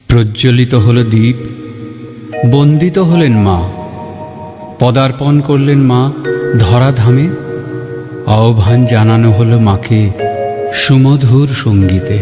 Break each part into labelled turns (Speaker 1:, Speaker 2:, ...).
Speaker 1: প্রজ্বলিত হল দীপ, বন্দিত হলেন মা, পদার্পণ করলেন মা ধরাধামে। আহ্বান জানানো হলো মাকে সুমধুর সঙ্গীতে।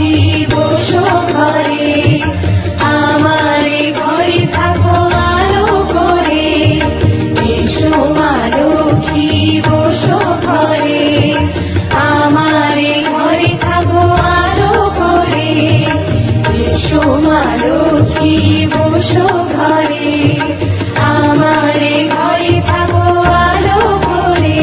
Speaker 2: লক্ষ্মী বসো ঘরে, আমারে ঘরে থাকো আলো করে। এসো মা লক্ষ্মী বসো ঘরে, আমারে ঘরে থাকো আলো করে। এসো মা লক্ষ্মী বসো ঘরে, আমারে ঘরে থাকো আলো করে।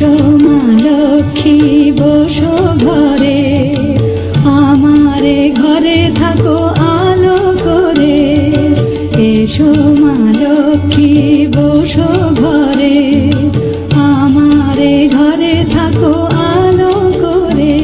Speaker 3: এসো মা লক্ষ্মী বসো ঘরে, আমারে ঘরে থাকো আলো করে। এসো মা লক্ষ্মী বসো ঘরে, আমারে ঘরে থাকো আলো করে।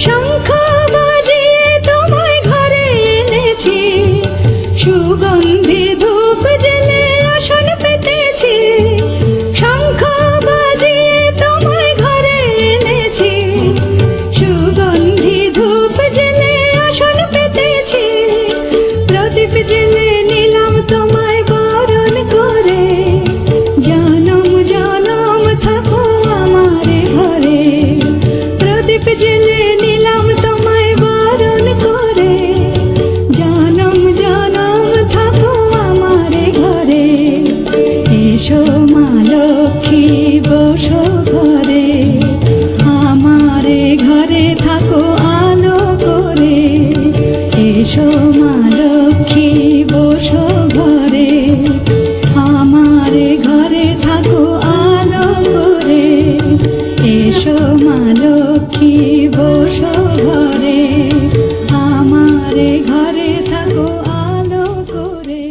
Speaker 3: শঙ্খ বাজিয়ে তোমায় ঘরে এনেছি, সুগন্ধি ধূপ জেলে আসন পেতেছি। শঙ্খ বাজিয়ে তোমায় ঘরে এনেছি, সুগন্ধি ধূপ জেলে আসন পেতেছি। প্রদীপ জেলে নিলাম তোমায় বরণ করে, জনম জনম থাকো আমারে ঘরে। প্রদীপ জেলে নিলাম তোমায় বরণ করে, জনম জনম থাকো আমারে ঘরে। এসো মা লক্ষ্মী বসো ঘরে, আমারে ঘরে থাকো আলো করে। এসো মা লক্ষ্মী বসো ঘরে, আমারে ঘরে থাকো আলো করে। এসো মা লক্ষ্মী বসো ঘরে, আমারে ঘরে থাকো আলো করে।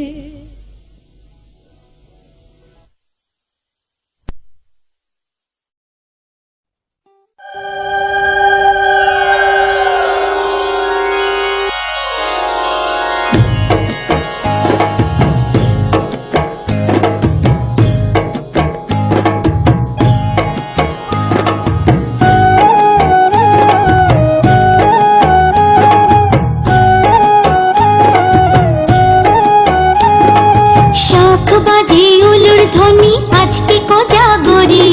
Speaker 4: শাখ বাজে উলুর ধ্বনি আজকে কোজাগরি,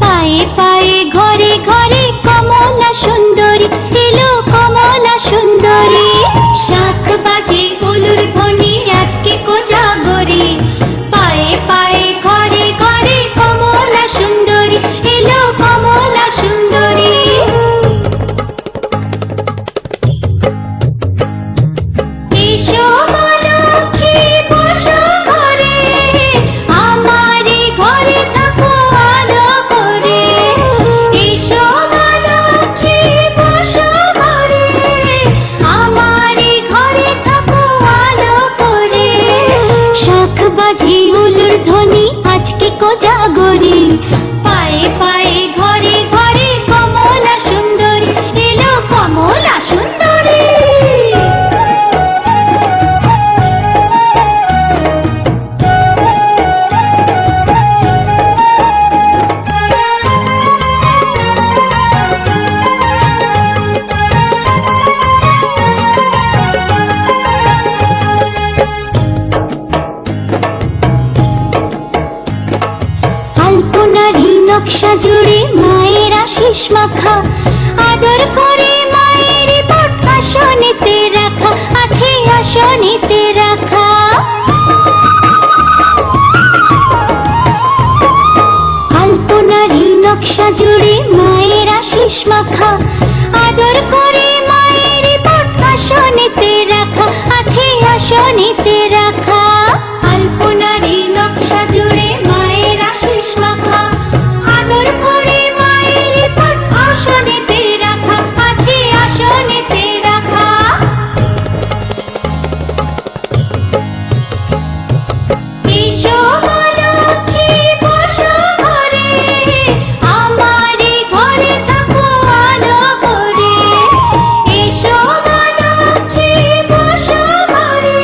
Speaker 4: পায়ে পায়ে ঘরে ঘরে কমলা সুন্দরী এলো কমলা সুন্দরী। শাখ বাজে উলুর ধ্বনি আজকে কোজাগরি, পায়ে পায়ে ঘরে ঘরে কমলা সুন্দরী এলো কমলা সুন্দরী। এসো মা লক্ষ্মী বসো ঘরে, আমারে ঘরে থাকো আলো করে। এসো মা লক্ষ্মী বসো ঘরে, আমারে ঘরে থাকো আলো করে। শাখ বাজে উলুর ধ্বনি আজকে কোজাগরি, পায়ে পায়ে ঘরে ঘরে কমলা সুন্দরী এলো কমলা সুন্দরী। আলপনারি নকশা জুড়ে মায়ের আশিস মাখা, আদর করে মায়ের পট আসনেতে রাখা আছে আসনেতে রাখা। আলপনারি নকশা জুড়ে মায়ের আশিস মাখা, আদর করে মায়ের পট আসনেতে রাখা আছে আসনেতে রাখা। আলপনারি নকশা জুড়ে মায়ের আশিস মাখা, আদর করে মায়ের পট আসনেতে রাখা আছে আসনেতে রাখা। এসো মা লক্ষ্মী বসো ঘরে, আমারে ঘরে থাকো আলো করে। এসো মা লক্ষ্মী বসো ঘরে,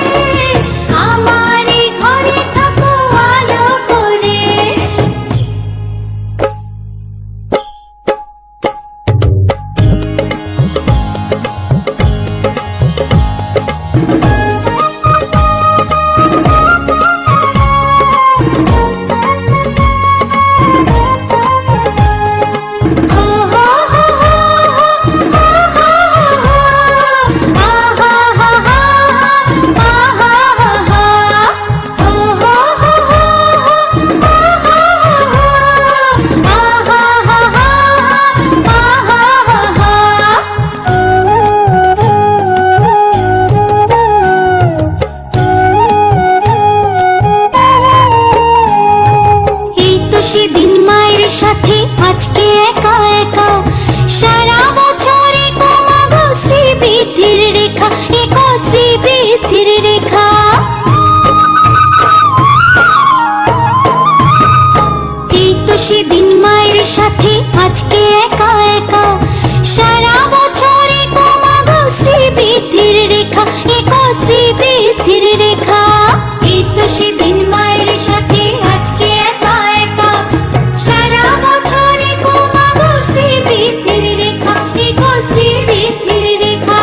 Speaker 4: আজকে একা একা সারা বছরে কমাগো শ্রীবৃদ্ধির রেখা একা শ্রীবৃদ্ধির রেখা এই তো সেদিন মায়ের সাথে আজকে একা একা সারা বছরে কমাগো শ্রীবৃদ্ধির রেখা একা শ্রীবৃদ্ধির রেখা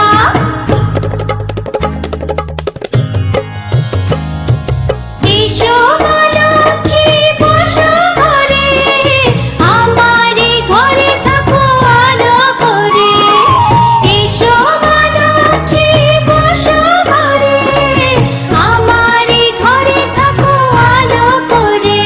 Speaker 4: এসো মা লক্ষ্মী বসো ঘরে আমারে ঘরে থাকো আলো করে এসো মা লক্ষ্মী বসো ঘরে আমারে ঘরে থাকো আলো করে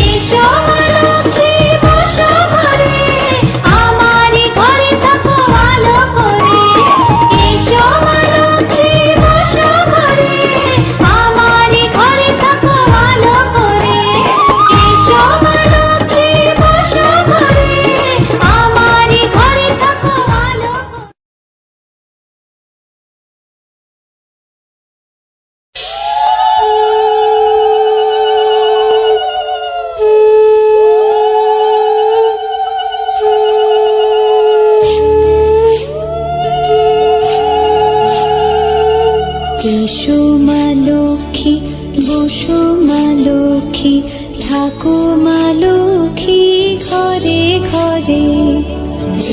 Speaker 4: এসো মা লক্ষ্মী বসো ঘরে আমারে ঘরে থাকো আলো করে এসো মা লক্ষ্মী বসো ঘরে আমারে ঘরে থাকো আলো করে এসো মা লক্ষ্মী বসো ঘরে আমারে ঘরে থাকো আলো করে এসো মা লক্ষ্মী বসো মা লক্ষ্মী থাকো মা লক্ষ্মী ঘরে ঘরে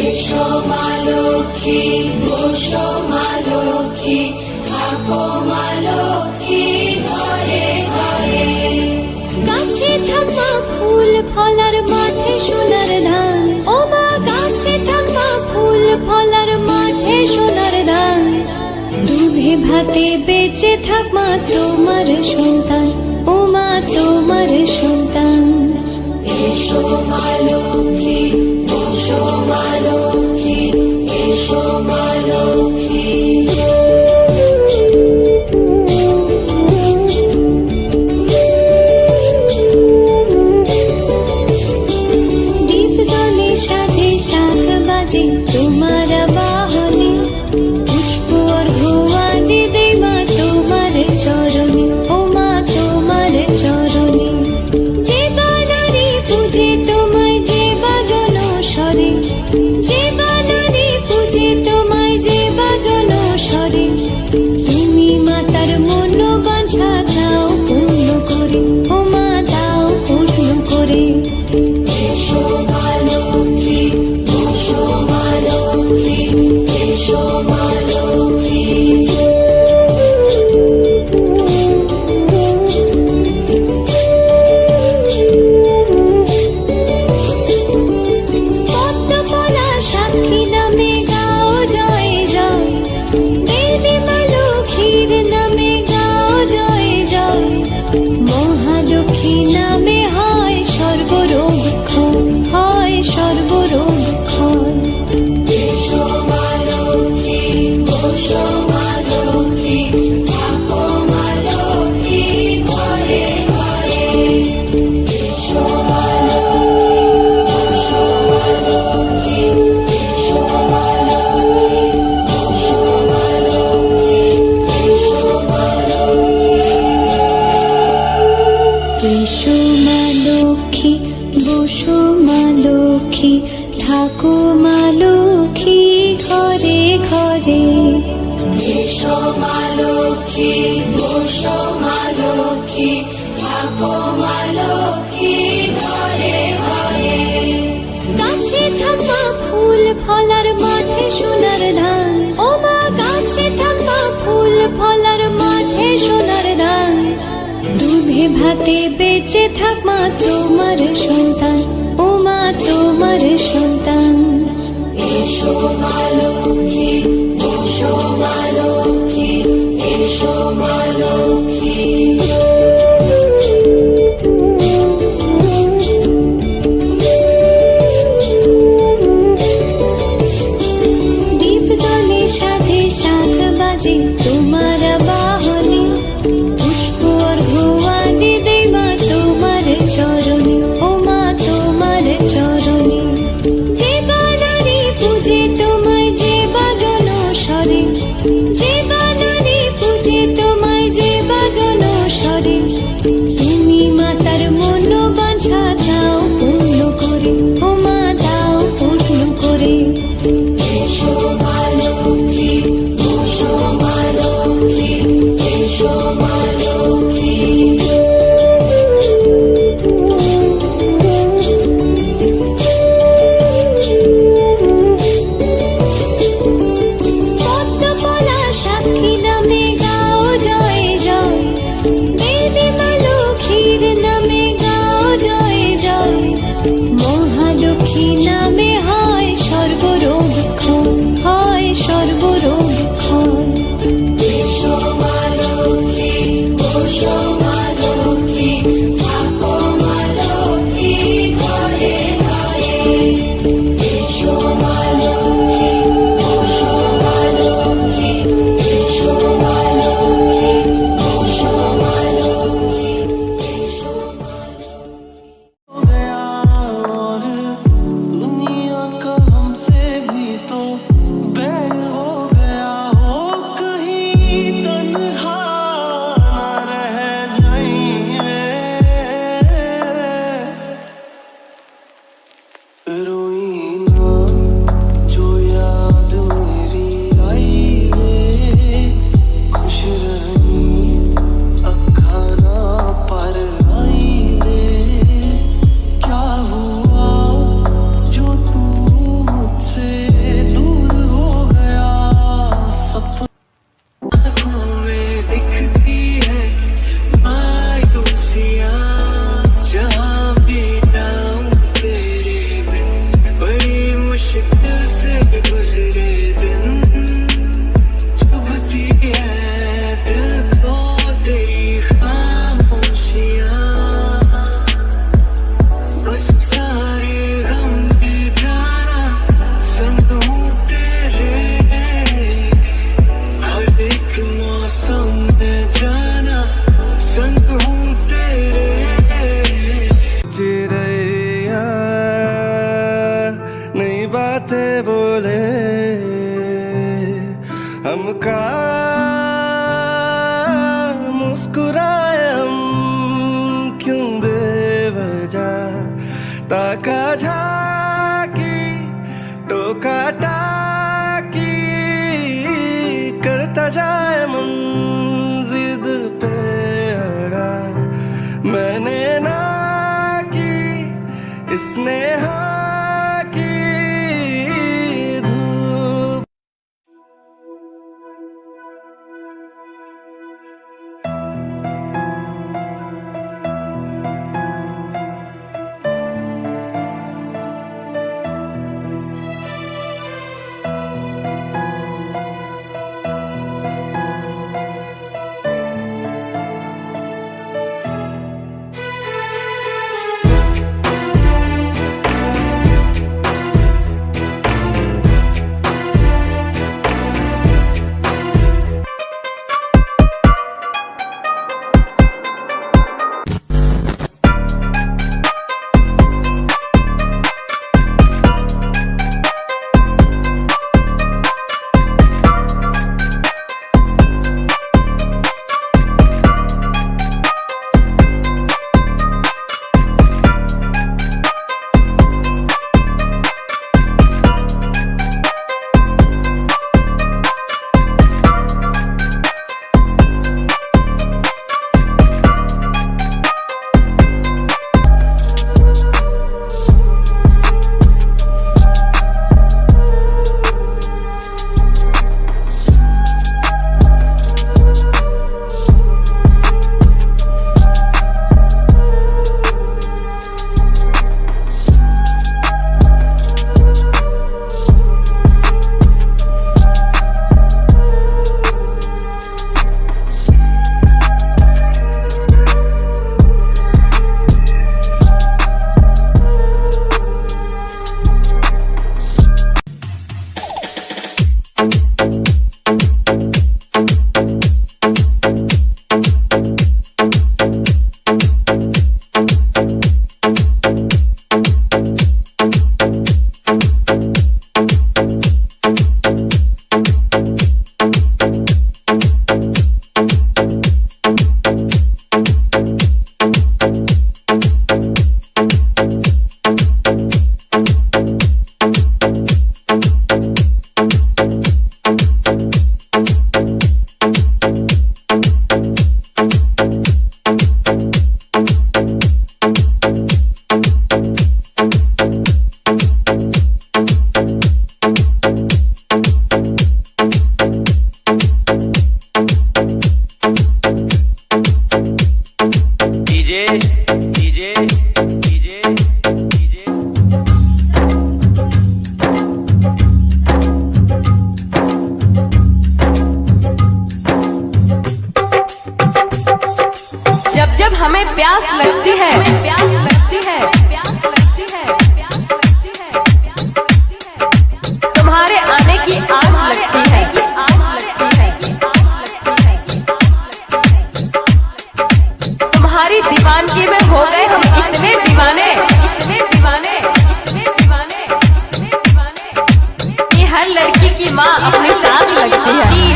Speaker 2: এসো মা লক্ষ্মী বসো মা লক্ষ্মী থাকো মা লক্ষ্মী ঘরে ঘরে
Speaker 4: গাছে থাকা ফুল ফলার মাঠে সোনার ধান ও মা গাছে থাকা ফুল ফলার মাঠে সোনার ধান দুধে ভাতে বেঁচে থাক মা তোমার সন্তান ও মা তোমার সন্তান
Speaker 2: এসো মা লক্ষ্মী বসো মা লক্ষ্মী এসো মা লক্ষ্মী
Speaker 4: দীপ জলে সাজে শাখ বাজে তোমার বাহনে পুষ্প অর্ঘ্য দে মা তোমার চরণে ও মা তোমার চরণে যে বানারে পূজে তোমায় যে বাজন স্বরে যে বানারে পূজে তোমায় যে বাজন স্বরে তুমি মাতার মন বাঞ্ছা দাও পূর্ণ করে ও মা দাও পূর্ণ করে
Speaker 2: এসো মা লক্ষ্মী বসো মা লক্ষ্মী এসো মা লক্ষ্মী
Speaker 4: পদ্মপলা সাক্ষী নামে গাও জয় জয় দেবী মা লক্ষ্মীর নামে গাও জয় জয় মহালক্ষ্মী নামে হয় সর্বরোগ ক্ষয় হয় সর্বরোগ ক্ষয়
Speaker 2: এসো মা লক্ষ্মী বসো মা লক্ষ্মী থাকো মা লক্ষ্মী ঘরে ঘরে এসো মা লক্ষ্মী বসো মা লক্ষ্মী এসো মা লক্ষ্মী বসো মা লক্ষ্মী এসো মা লক্ষ্মী
Speaker 4: এসো মা লক্ষ্মী বসো মা লক্ষ্মী থাকো মা লক্ষ্মী ঘরে ঘরে
Speaker 2: এসো মা লক্ষ্মী বসো মা লক্ষ্মী থাকো মা লক্ষ্মী ঘরে ঘরে
Speaker 4: গাছে থাকা ফুল ফলার মাঠে সোনার ধান ও মা গাছে থাকা ফুল ফলার মাঠে সোনার ধান দুধে ভাতে বেঁচে থাক মা তোমার সন্তান ও মা তোমার সন্তান
Speaker 2: এসো মা লক্ষ্মী বসো মা লক্ষ্মী এসো মা লক্ষ্মী
Speaker 4: দীপ জলে সাজে শাখ বাজে তোমার বাহনে পুষ্প অর্ঘ্য দে মা তোমার চরণে ও মা তোমার চরণে যে বানারে পূজে তোমায়
Speaker 5: हमका मुस्कुराए हम क्यों बेवजह ताका झाकी टोका टाकी करता जाए मन जिद पे अड़ा मैंने ना की इसने हाँ की धूप
Speaker 6: जब जब हमें प्यास लगती है, प्यास लगती है, प्यास लगती है, प्यास लगती है, तुम्हारे आने की आस लगती है, आस लगती है, तुम्हारी दीवानगी में हो गए हम इतने दीवाने, इतने दीवाने, इतने दीवाने, इतने दीवाने कि हर लड़की की माँ अपनी सास लगती है।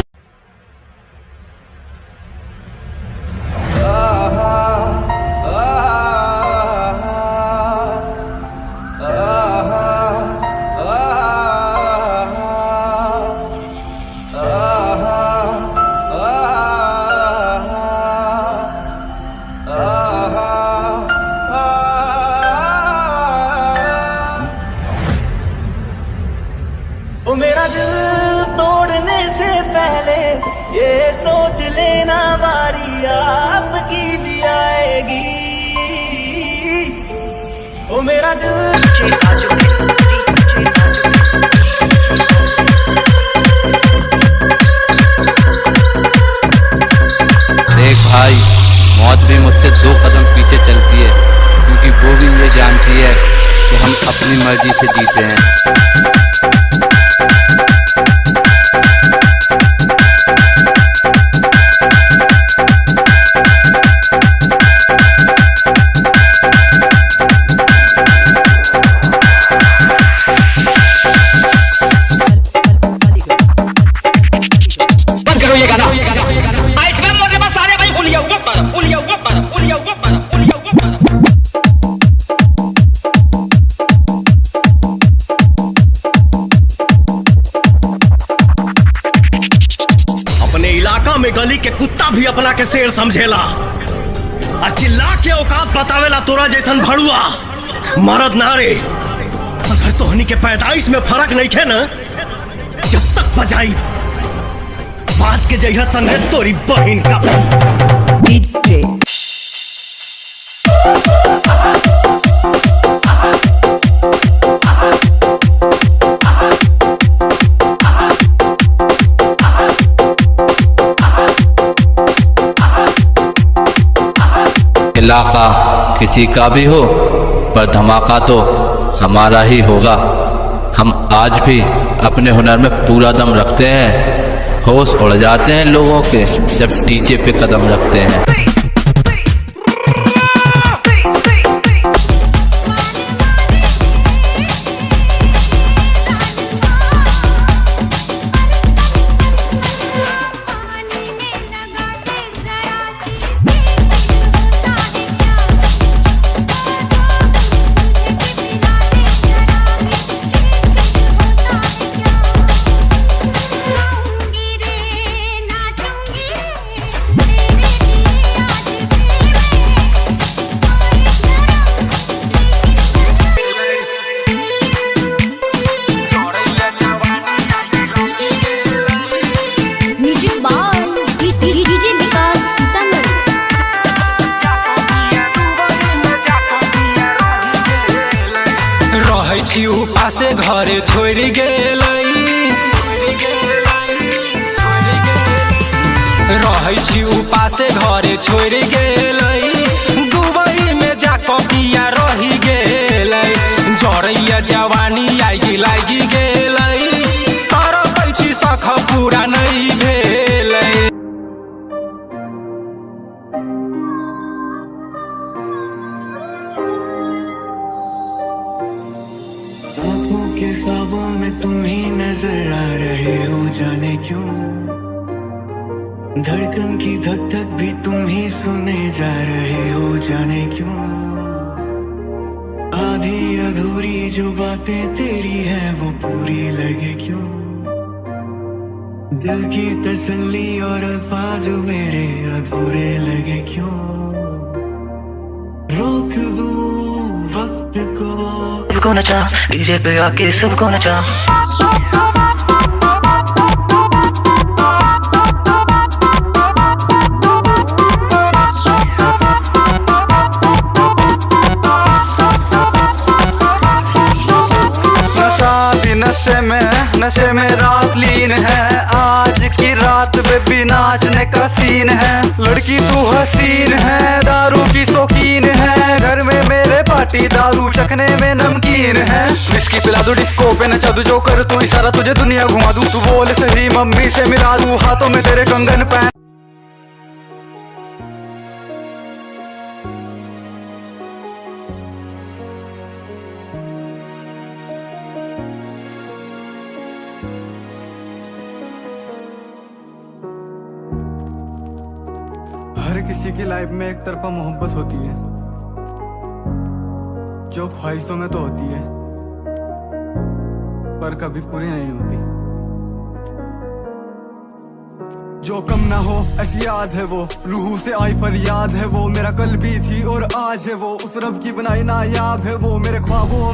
Speaker 5: ओ मेरा दिल तोड़ने से पहले ये सोच लेना बारी आपकी भी आएगी। ओ मेरा दिल
Speaker 7: देख भाई, मौत भी मुझसे 2 कदम पीछे चलती है, क्योंकि वो भी ये जानती है कि हम अपनी मर्जी से जीते हैं।
Speaker 8: में गली के कुत्ता भी अपना के शेर समझेला। आ चिल्ला के औकात बतावेला तोरा जैसन भड़ुआ मरद नारे। अगर तोहनी के पैदाइश में फर्क नहीं खे न, जब तक बजाई बात के जगह संगे तोरी बहन का
Speaker 6: डीजे
Speaker 7: इलाका किसी का भी हो पर धमाका तो हमारा ही होगा। हम आज भी अपने हुनर में पूरा दम रखते हैं। होश उड़ जाते हैं लोगों के जब डीजे पे कदम रखते हैं।
Speaker 9: पासे घरे छोड़ गेलै रहै छी उपासे घरे छोड़ गेलै। दुबई में जाके पिया रही गेलै। जरैया जवानी आगि लागि गेलै। तरफै छी सख पूरा नहीं भेलै।
Speaker 10: के ख्वाबों में तुम ही नजर आ रहे हो, जाने क्यों। धड़कन की धक धक भी तुम ही सुने जा रहे हो, जाने क्यों। आधी अधूरी जो बातें तेरी है वो पूरी लगे क्यों। दिल की तसल्ली और अल्फाज मेरे अधूरे लगे क्यों। रोक दूं वक्त को
Speaker 5: सबको नचा, डीजे पे आके सबको नचा। नशे में रात लीन है। आज की रात बेबी नाचने का सीन है। लड़की तू हसीन है, दारू की शौकीन है। घर में मेरे पार्टी दारू चखने में नमकीन है। विस्की पिला दो, डिस्को पे नचा दू, जो कर तू इशारा तुझे दुनिया घुमा दूं। तू बोल सही मम्मी से मिला दूं, हाथों में तेरे कंगन पहन।
Speaker 11: हर किसी की लाइफ में एक तरफा मोहब्बत होती है, जो ख्वाहिशों में तो होती है पर कभी पूरी नहीं होती। जो कम ना हो ऐसी याद है वो, रूह से आई फरियाद है वो। मेरा कल भी थी और आज है वो, उस रब की बनाई नायाब है वो। मेरे ख्वाबों